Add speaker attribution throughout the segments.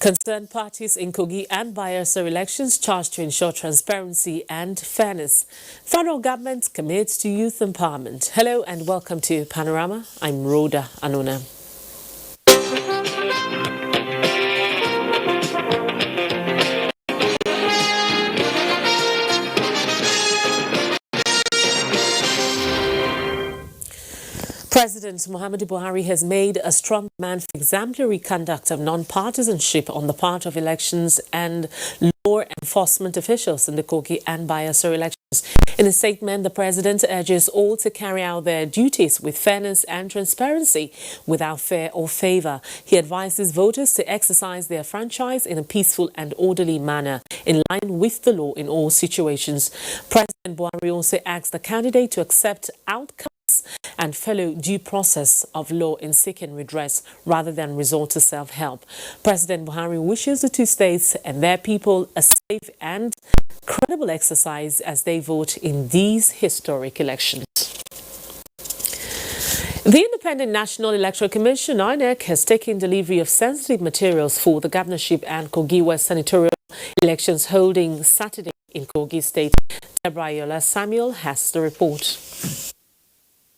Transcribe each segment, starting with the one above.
Speaker 1: Concerned parties in Kogi and Bayelsa elections charged to ensure transparency and fairness. Federal government commits to youth empowerment. Hello and welcome to Panorama. I'm Rhoda Anona. President Muhammadu Buhari has made a strong demand for exemplary conduct of non-partisanship on the part of elections and law enforcement officials in the Kogi and Bayelsa elections. In a statement, the president urges all to carry out their duties with fairness and transparency without fear or favor. He advises voters to exercise their franchise in a peaceful and orderly manner, in line with the law in all situations. President Buhari also asked the candidate to accept outcomes and follow due process of law in seeking redress rather than resort to self-help. President Buhari wishes the two states and their people a safe and credible exercise as they vote in these historic elections. The Independent National Electoral Commission, INEC, has taken delivery of sensitive materials for the governorship and Kogi West senatorial elections holding Saturday in Kogi State. Deborah Samuel has the report.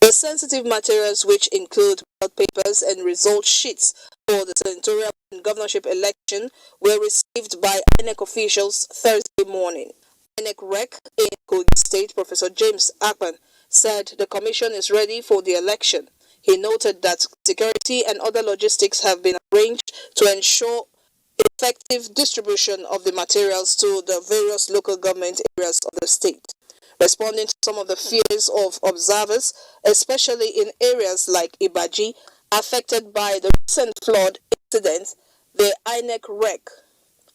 Speaker 2: The sensitive materials, which include ballot papers and result sheets for the senatorial and governorship election, were received by INEC officials Thursday morning. INEC Rec in Kogi State, Professor James Akpan, said the commission is ready for the election. He noted that security and other logistics have been arranged to ensure effective distribution of the materials to the various local government areas of the state. Responding to some of the fears of observers, especially in areas like Ibaji, affected by the recent flood incident, the INEC Rec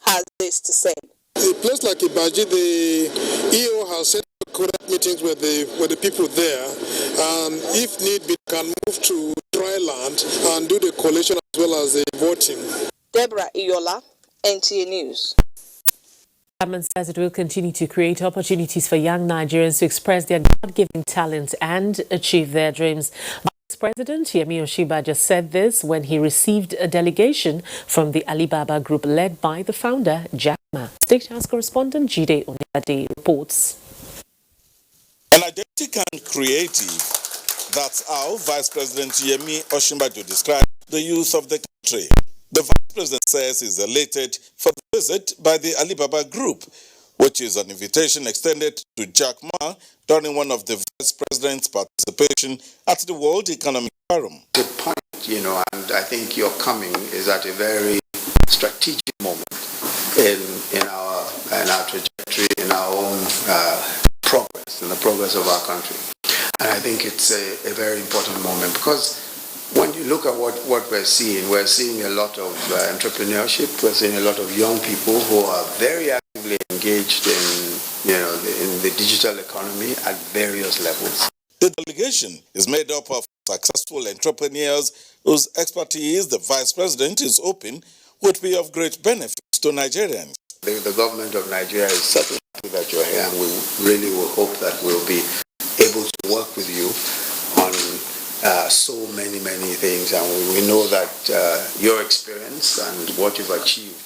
Speaker 2: has this to say.
Speaker 3: A place like Ibaji, the EO has set up correct meetings with the people there, and if need be, can move to dry land and do the collation as well as the voting.
Speaker 2: Deborah Iyola, NTA News.
Speaker 1: The government says it will continue to create opportunities for young Nigerians to express their God-given talents and achieve their dreams. Vice President Yemi Osinbajo said this when he received a delegation from the Alibaba Group led by the founder, Jack Ma. State House correspondent Jide Onibade reports.
Speaker 4: An identical and creative. That's how Vice President Yemi Osinbajo described the youth of the country. The Vice President says he's elated for the visit by the Alibaba Group, which is an invitation extended to Jack Ma during one of the Vice President's participation at the World Economic Forum.
Speaker 5: The point, and I think your coming is at a very strategic moment in our trajectory, in our own progress, in the progress of our country. And I think it's a very important moment because when you look at what we're seeing a lot of entrepreneurship. We're seeing a lot of young people who are very actively engaged in the digital economy at various levels.
Speaker 4: The delegation is made up of successful entrepreneurs whose expertise the Vice President is hoping would be of great benefit to Nigerians.
Speaker 5: The government of Nigeria is certainly happy that you're here, and we really will hope that we'll be able to work with you on so many things, and we know that your experience and what you've achieved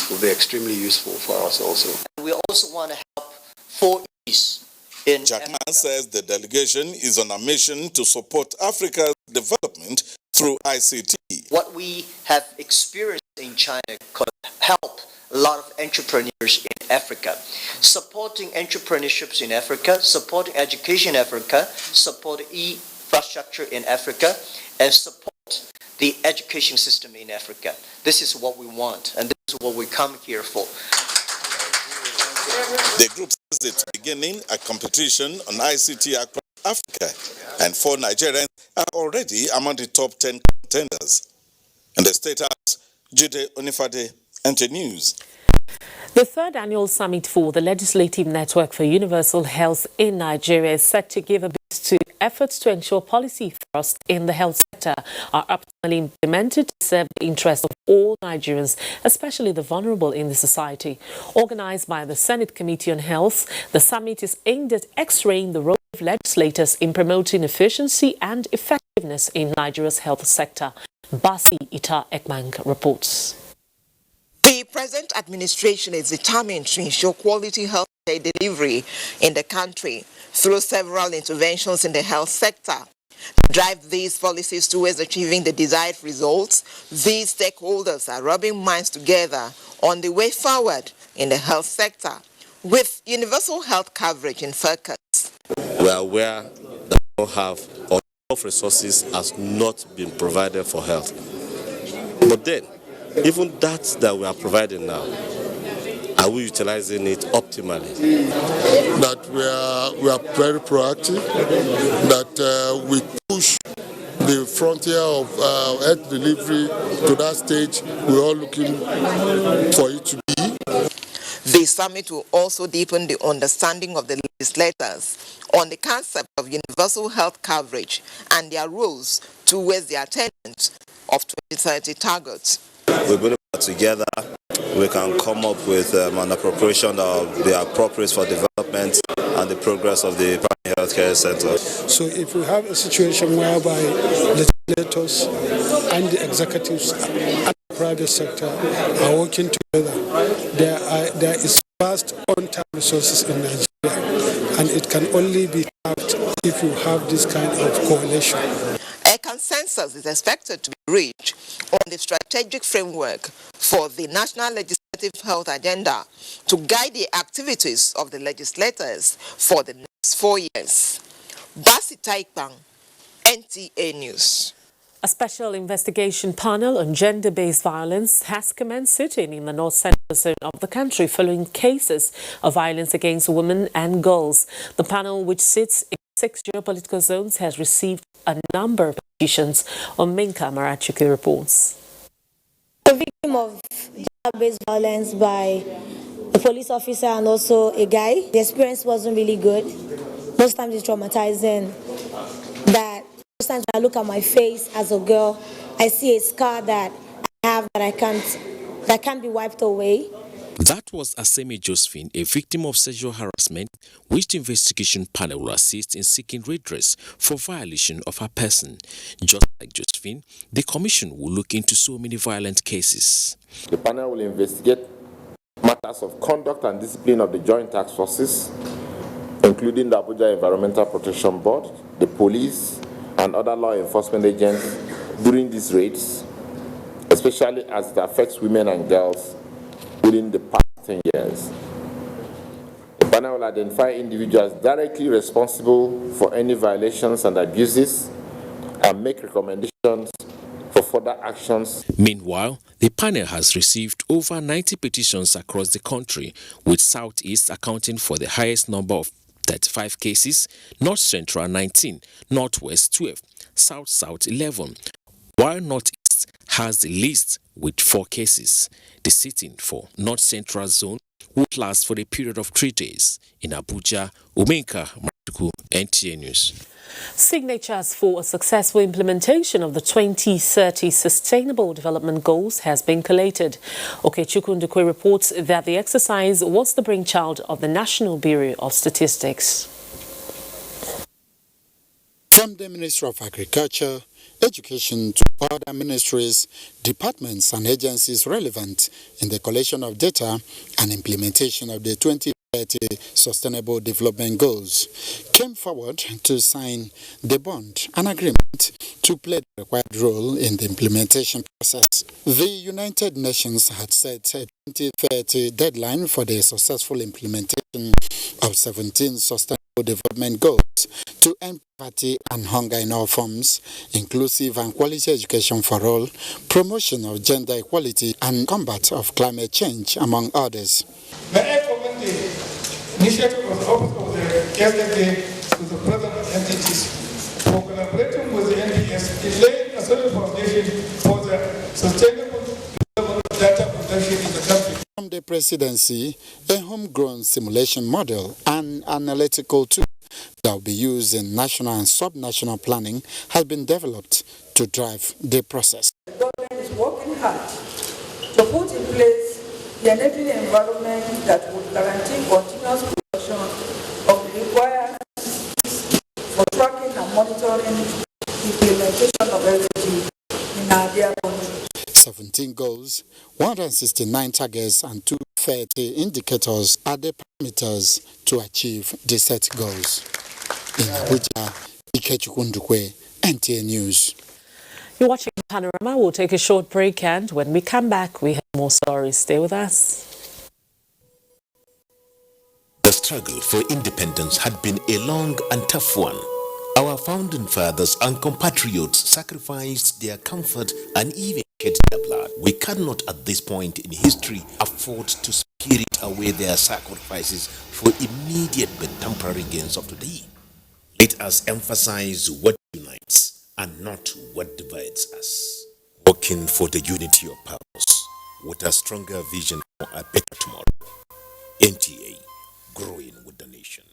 Speaker 5: will be extremely useful for us also.
Speaker 6: We also want to help for ease in
Speaker 4: Jack Ma says the delegation is on a mission to support Africa's development through ICT.
Speaker 6: What we have experienced in China could help a lot of entrepreneurs in Africa. Supporting entrepreneurships in Africa, supporting education in Africa, supporting infrastructure in Africa, and support the education system in Africa. This is what we want, and this is what we come here for.
Speaker 4: The group says it's beginning a competition on ICT across Africa, and 4 Nigerians are already among the top 10 contenders. In the State House, Jide Onifade, NTA News.
Speaker 1: The third annual summit for the Legislative Network for Universal Health in Nigeria is set to give a boost to efforts to ensure policy thrust in the health sector are optimally implemented to serve the interests of all Nigerians, especially the vulnerable in the society. Organized by the Senate Committee on Health, the summit is aimed at x-raying the role of legislators in promoting efficiency and effectiveness in Nigeria's health sector. Basi Ita Ekmang reports.
Speaker 7: The present administration is determined to ensure quality health care delivery in the country through several interventions in the health sector. To drive these policies towards achieving the desired results, these stakeholders are rubbing minds together on the way forward in the health sector, with universal health coverage in focus.
Speaker 8: We are aware that we don't have enough resources has not been provided for health. But then, even that we are providing now, are we utilizing it optimally?
Speaker 3: That we are very proactive, that we push the frontier of health delivery to that stage we're all looking for it to be.
Speaker 7: The summit will also deepen the understanding of the legislators on the concept of universal health coverage and their roles towards the attainment of 2030 targets.
Speaker 8: We're going to work together. We can come up with an appropriation that will be appropriate for development and the progress of the primary healthcare center.
Speaker 9: So if we have a situation whereby legislators and the executives and the private sector are working together, there is vast untapped resources in Nigeria, and it can only be tapped if you have this kind of coalition.
Speaker 7: A consensus is expected to be reached on the strategic framework for the National Legislative Health Agenda to guide the activities of the legislators for the next 4 years. Basi Taikbang, NTA News.
Speaker 1: A special investigation panel on gender-based violence has commenced sitting in the North Central zone of the country following cases of violence against women and girls. The panel, which sits in 6 geopolitical zones, has received a number of petitions. Omenka Marachuki reports.
Speaker 10: A victim of gender-based violence by a police officer and also a guy. The experience wasn't really good. Most times it's traumatizing. Most times when I look at my face as a girl, I see a scar that I have that can't be wiped away.
Speaker 11: That was Asemi Josephine, a victim of sexual harassment, which the investigation panel will assist in seeking redress for violation of her person. Just like Josephine, the commission will look into so many violent cases.
Speaker 12: The panel will investigate matters of conduct and discipline of the joint task forces, including the Abuja Environmental Protection Board, the police, and other law enforcement agents during these raids, especially as it affects women and girls within the past 10 years. The panel will identify individuals directly responsible for any violations and abuses and make recommendations for further actions.
Speaker 11: Meanwhile, the panel has received over 90 petitions across the country, with Southeast accounting for the highest number of 35 cases, North Central 19, Northwest 12, South 11, while Northeast has the least with 4 cases. The sitting for North Central Zone will last for a period of 3 days. In Abuja, Omenka Marachuku, NTA News.
Speaker 1: Signatures for a successful implementation of the 2030 Sustainable Development Goals has been collated. Okechukwu Ndukwe reports that the exercise was the brainchild of the National Bureau of Statistics.
Speaker 9: From the Ministry of Agriculture, Education to other ministries, departments and agencies relevant in the collection of data and implementation of the 2030 Sustainable Development Goals came forward to sign the bond, an agreement to play the required role in the implementation process. The United Nations had set a 2030 deadline for the successful implementation of 17 Sustainable Development Goals to end poverty and hunger in all forms, inclusive and quality education for all, promotion of gender equality, and combat of climate change, among others.
Speaker 13: May I commend the initiative of the Office of the SDG to the present entities for collaborating with the NDS in laying a solid foundation for the sustainable development of data production in the country.
Speaker 9: From the presidency, a homegrown simulation model and analytical tool that will be used in national and sub-national planning has been developed to drive the process.
Speaker 14: The government is working hard to put in place the enabling environment that would guarantee continuous production of the required for tracking and monitoring the implementation of SDG in our dear country.
Speaker 9: 17 17 goals, 169 targets and 230 indicators are the parameters to achieve the set goals. In Abuja, Ikechukundukwe, NTA News.
Speaker 1: You're watching Panorama. We'll take a short break, and when we come back, we have more stories. Stay with us.
Speaker 15: The struggle for independence had been a long and tough one. Our founding fathers and compatriots sacrificed their comfort and even shed their blood. We cannot at this point in history afford to spirit away their sacrifices for immediate but temporary gains of today. Let us emphasize what unites and not what divides us. Working for the unity of purpose with a stronger vision for a better tomorrow. NTA, growing with the nation.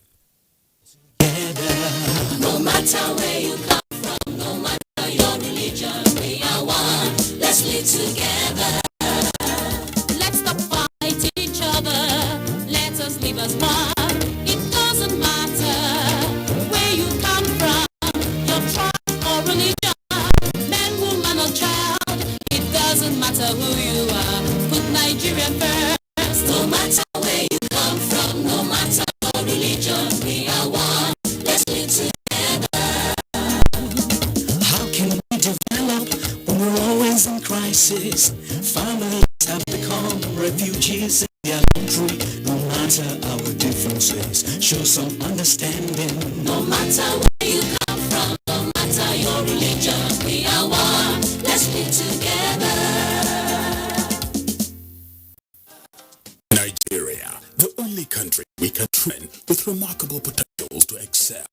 Speaker 16: No matter where you come from, no matter your religion, we are one. Let's live together. Let's stop fighting each other. Let us live as one. It doesn't matter where you come from, your tribe or religion, man, woman or child. It doesn't matter who you are. Put Nigeria first. No matter where you come from, no matter your religion, we are one. Let's live together. How can we develop when we're always in crisis? Families have become refugees in their country. No matter our differences, show some understanding. No matter where you come from, no matter your religion, we are one. Let's live together.
Speaker 17: Nigeria, the only country we can train with remarkable potentials to excel.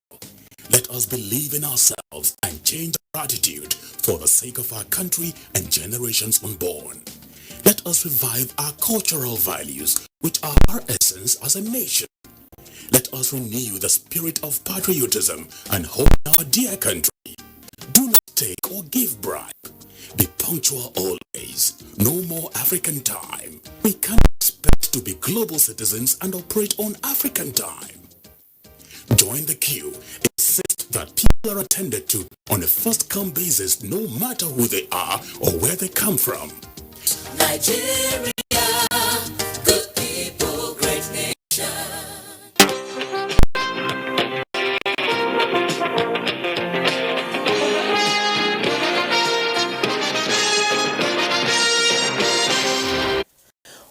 Speaker 17: Let us believe in ourselves and change our attitude for the sake of our country and generations unborn. Let us revive our cultural values, which are our essence as a nation. Let us renew the spirit of patriotism and hold our dear country. Do not take or give bribe. Be punctual always. No more African time. We can't expect to be global citizens and operate on African time. Join the queue. Insist that people are attended to on a first-come basis, no matter who they are or where they come from.
Speaker 16: Nigeria, good people, great nation.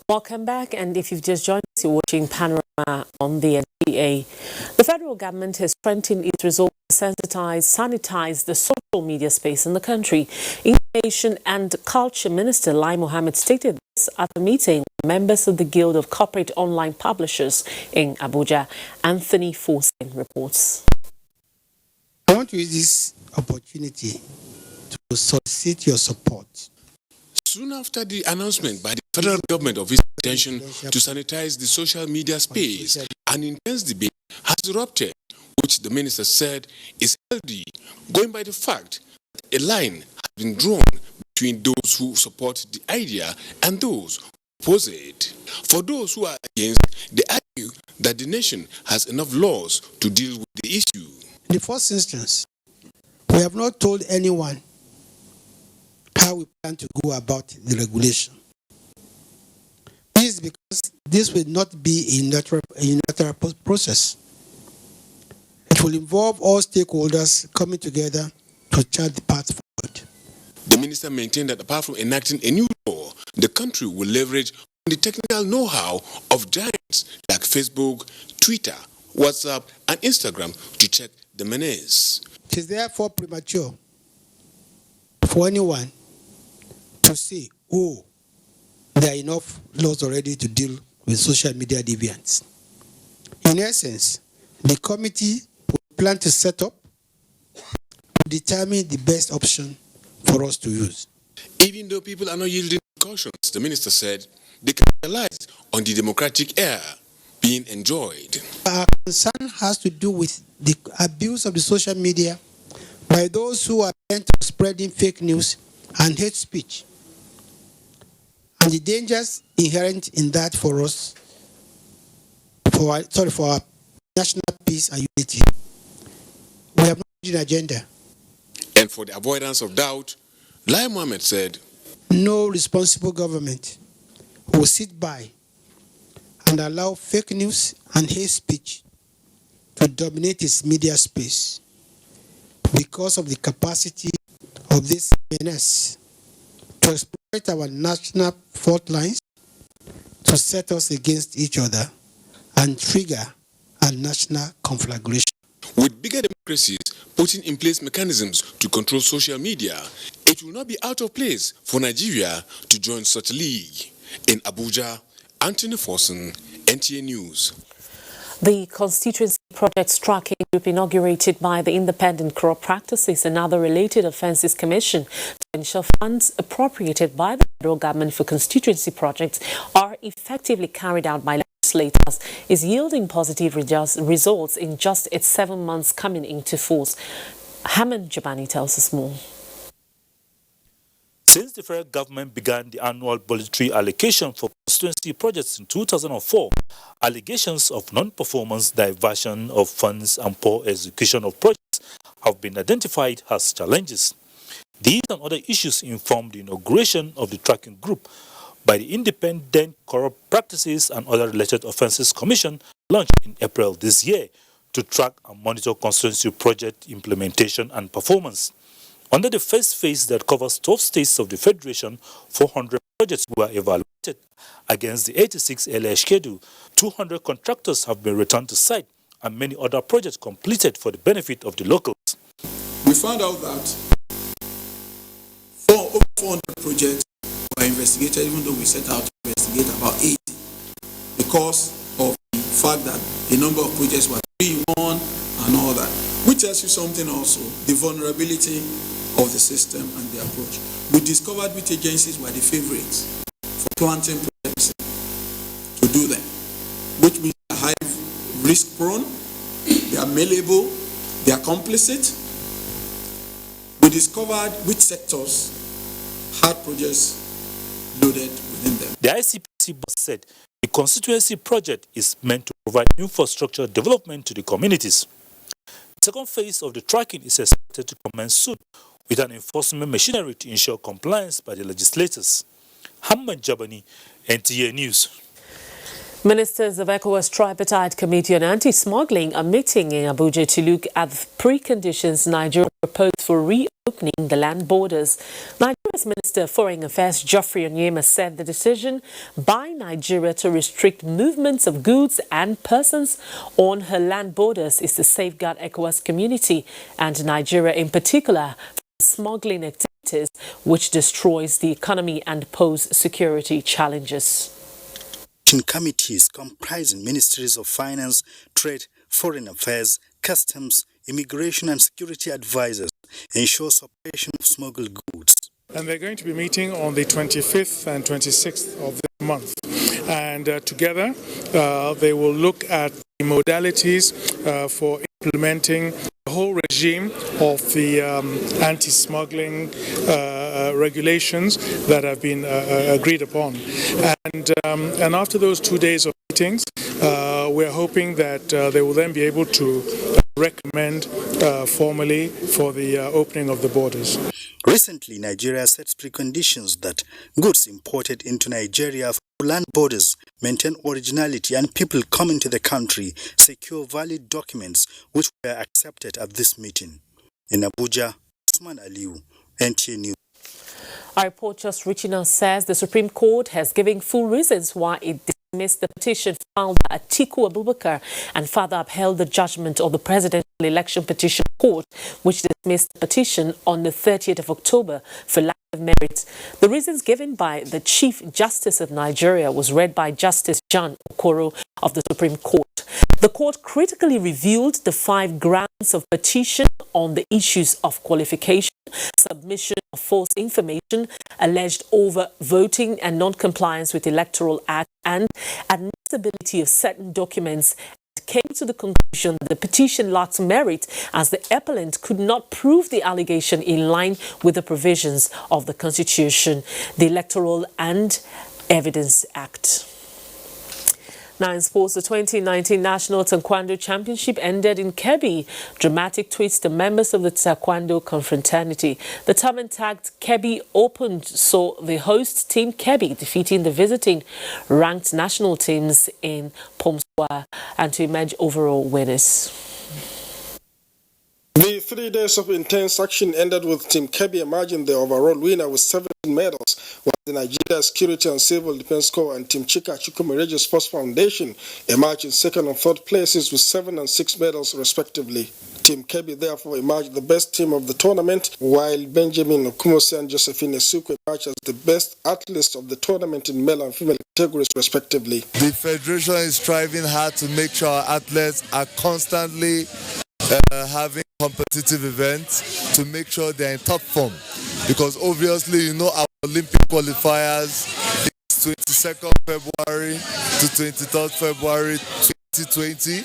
Speaker 1: Welcome back, and if you've just joined us, you're watching Panorama on the NTA. The federal government has strengthened its resolve to sanitize the social media space in the country. Information and Culture Minister Lai Mohammed stated this at a meeting with members of the Guild of Corporate Online Publishers in Abuja. Anthony Forsen reports.
Speaker 18: I want to use this opportunity to solicit your support.
Speaker 19: Soon after the announcement by the federal government of its intention to sanitize the social media space, an intense debate has erupted, which the minister said is healthy, going by the fact that a line has been drawn between those who support the idea and those who oppose it. For those who are against, they argue that the nation has enough laws to deal with the issue.
Speaker 18: In the first instance, we have not told anyone how we plan to go about the regulation. This is because this will not be a natural process. It will involve all stakeholders coming together to chart the path forward.
Speaker 19: The minister maintained that apart from enacting a new law, the country will leverage on the technical know-how of giants like Facebook, Twitter, WhatsApp, and Instagram to check the menace.
Speaker 18: It is therefore premature for anyone to say, oh, there are enough laws already to deal with social media deviants. In essence, the committee will plan to set up to determine the best option for us to use.
Speaker 19: Even though people are not yielding cautions, the minister said they capitalize on the democratic air being enjoyed.
Speaker 18: Our concern has to do with the abuse of the social media by those who are bent on spreading fake news and hate speech, and the dangers inherent in that for us, for our national peace and unity. We have no agenda.
Speaker 19: And for the avoidance of doubt, Lai Mohammed said,
Speaker 18: No responsible government will sit by and allow fake news and hate speech to dominate its media space because of the capacity of this menace to exploit our national fault lines to set us against each other and trigger a national conflagration.
Speaker 19: With bigger democracies putting in place mechanisms to control social media, it will not be out of place for Nigeria to join such a league. In Abuja, Anthony Forson, NTA News.
Speaker 1: The Constituency Projects Tracking Group, inaugurated by the Independent Corrupt Practices and Other Related Offences Commission to ensure funds appropriated by the federal government for constituency projects are effectively carried out by legislators, is yielding positive results in just its 7 months coming into force. Haman Jabani tells us more.
Speaker 20: Since the federal government began the annual budgetary allocation for constituency projects in 2004, allegations of non-performance, diversion of funds and poor execution of projects have been identified as challenges. These and other issues informed the inauguration of the tracking group by the Independent Corrupt Practices and Other Related Offences Commission, launched in April this year, to track and monitor constituency project implementation and performance. Under the first phase that covers 12 states of the Federation, 400 projects were evaluated against the 86 LA schedule. 200 contractors have been returned to site and many other projects completed for the benefit of the locals.
Speaker 21: We found out that over 400 projects were investigated, even though we set out to investigate about 80, because of the fact that the number of projects were 3 in 1 and all that, which tells you something also, the vulnerability of the system and the approach. We discovered which agencies were the favorites for planting projects to do them, which means they are high risk prone, they are malleable, they are complicit. We discovered which sectors had projects loaded within them.
Speaker 20: The ICPC boss said the constituency project is meant to provide infrastructure development to the communities. The second phase of the tracking is expected to commence soon, with an enforcement machinery to ensure compliance by the legislators. Hamman Jabani, NTA News.
Speaker 1: Ministers of ECOWAS Tripartite Committee on Anti-Smuggling are meeting in Abuja to look at the preconditions Nigeria proposed for reopening the land borders. Nigeria's Minister of Foreign Affairs Geoffrey Onyema said the decision by Nigeria to restrict movements of goods and persons on her land borders is to safeguard ECOWAS community and Nigeria in particular from smuggling activities which destroys the economy and pose security challenges.
Speaker 22: Committees comprising Ministries of Finance, Trade, Foreign Affairs, Customs, Immigration and Security Advisors ensure suppression of smuggled goods.
Speaker 23: And they're going to be meeting on the 25th and 26th of this month. And together they will look at the modalities for implementing the whole regime of the anti-smuggling regulations that have been agreed upon. And after those 2 days of meetings, we're hoping that they will then be able to recommend formally for the opening of the borders.
Speaker 22: Recently, Nigeria sets preconditions that goods imported into Nigeria from land borders maintain originality and people coming to the country secure valid documents which were accepted at this meeting. In Abuja, Usman Aliu, NTA News.
Speaker 1: Our report just reaching us says the Supreme Court has given full reasons why it dismissed the petition filed by Atiku Abubakar and further upheld the judgment of the Presidential Election Petition Court, which dismissed the petition on the 30th of October for lack of merit. The reasons given by the Chief Justice of Nigeria was read by Justice John Okoro of the Supreme Court. The court critically reviewed the 5 grounds of petition on the issues of qualification, submission of false information, alleged over-voting and non-compliance with Electoral Act, and admissibility of certain documents, and came to the conclusion that the petition lacked merit as the appellant could not prove the allegation in line with the provisions of the Constitution, the Electoral and Evidence Act. Now in sports, the 2019 National Taekwondo Championship ended in Kebbi. Dramatic tweets to members of the Taekwondo confraternity. The tournament tagged Kebbi Open saw the host team Kebbi defeating the visiting ranked national teams in Pomswa and to emerge overall winners.
Speaker 3: The 3 days of intense action ended with Team Kebbi emerging the overall winner with 17 medals, while the Nigeria Security and Civil Defense Corps and Team Chika Chukwumerejo Sports Foundation emerged in second and third places with 7 and 6 medals respectively. Team Kebbi therefore emerged the best team of the tournament, while Benjamin Okumosi and Josephine Esuku emerged as the best athletes of the tournament in male and female categories respectively.
Speaker 2: The Federation is striving hard to make sure our athletes are constantly having competitive events to make sure they're in top form, because obviously you know our Olympic qualifiers is 22nd February to 23rd February 2020.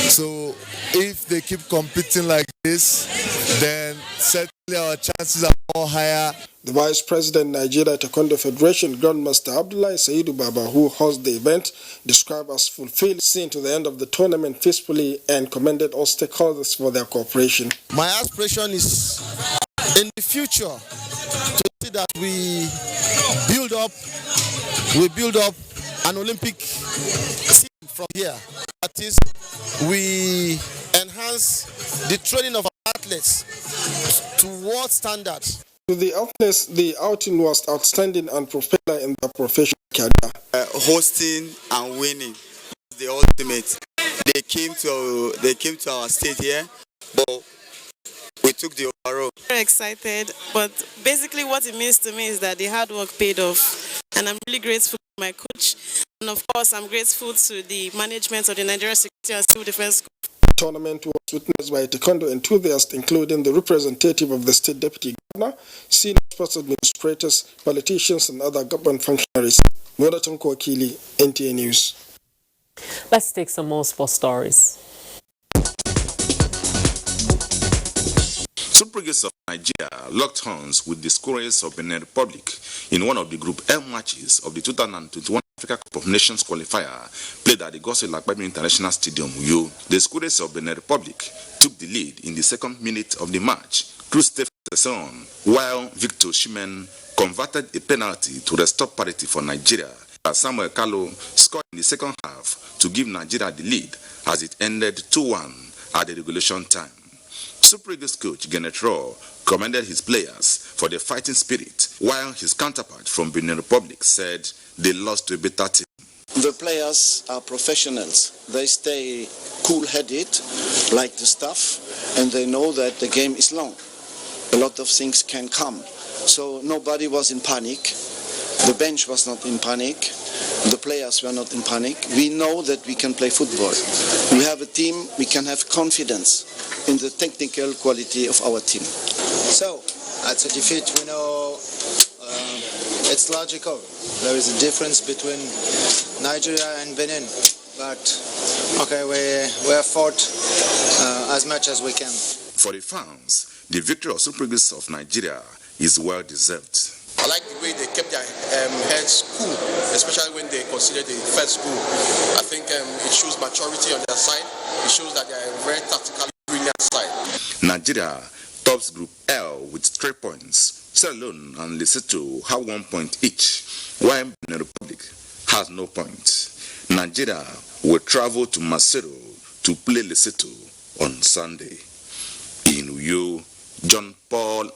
Speaker 2: So if they keep competing like this, then certainly our chances are more higher.
Speaker 3: The Vice President, Nigeria Taekwondo Federation, Grandmaster Abdullahi Saidu Baba, who hosted the event, described as fulfilled, seeing to the end of the tournament peacefully, and commended all stakeholders for their cooperation.
Speaker 5: My aspiration is in the future to see that we build up an Olympic team from here. That is, we enhance the training of our athletes to world standards.
Speaker 3: To the athletes, the outing was outstanding and propeller in their professional career.
Speaker 6: Hosting and winning is the ultimate. They came to our state here, but we took the overall.
Speaker 24: Very excited, but basically what it means to me is that the hard work paid off, and I'm really grateful to my coach, and of course I'm grateful to the management of the Nigeria Security and Civil Defense Corps.
Speaker 3: The tournament was witnessed by taekwondo enthusiasts, including the representative of the state deputy governor, senior sports administrators, politicians, and other government functionaries. Jonathan Kwakili, NTA News.
Speaker 1: Let's take some more sports stories.
Speaker 4: Super Eagles of Nigeria locked horns with the scorers of Benin Republic in one of the Group L matches of the 2021 Africa Cup of Nations qualifier played at the Gossel Akpabio International Stadium, Uyo. The scorers of Benin Republic took the lead in the second minute of the match through Stephen Sesson, while Victor Shimen converted a penalty to restore parity for Nigeria. Samuel Kalo scored in the second half to give Nigeria the lead as it ended 2-1 at the regulation time. Super Eagles coach Kenneth Raw commended his players for their fighting spirit, while his counterpart from Benin Republic said they lost to a better team.
Speaker 25: The players are professionals. They stay cool-headed, like the staff, and they know that the game is long. A lot of things can come. So nobody was in panic. The bench was not in panic. The players were not in panic. We know that we can play football. We have a team, we can have confidence in the technical quality of our team.
Speaker 26: So, at a defeat, we know it's logical. There is a difference between Nigeria and Benin. But, okay, we have fought as much as we can.
Speaker 4: For the fans, the victory of Super Eagles of Nigeria is well deserved.
Speaker 27: I like the way they kept their heads cool, especially when they considered the first goal. I think it shows maturity on their side. It shows that they are a very tactically brilliant side.
Speaker 4: Nigeria tops Group L with 3 points. Sierra Leone and Lesotho have 1 point each, while Benin Republic has no points. Nigeria will travel to Maseru to play Lesotho on Sunday. In Uyo, John Paul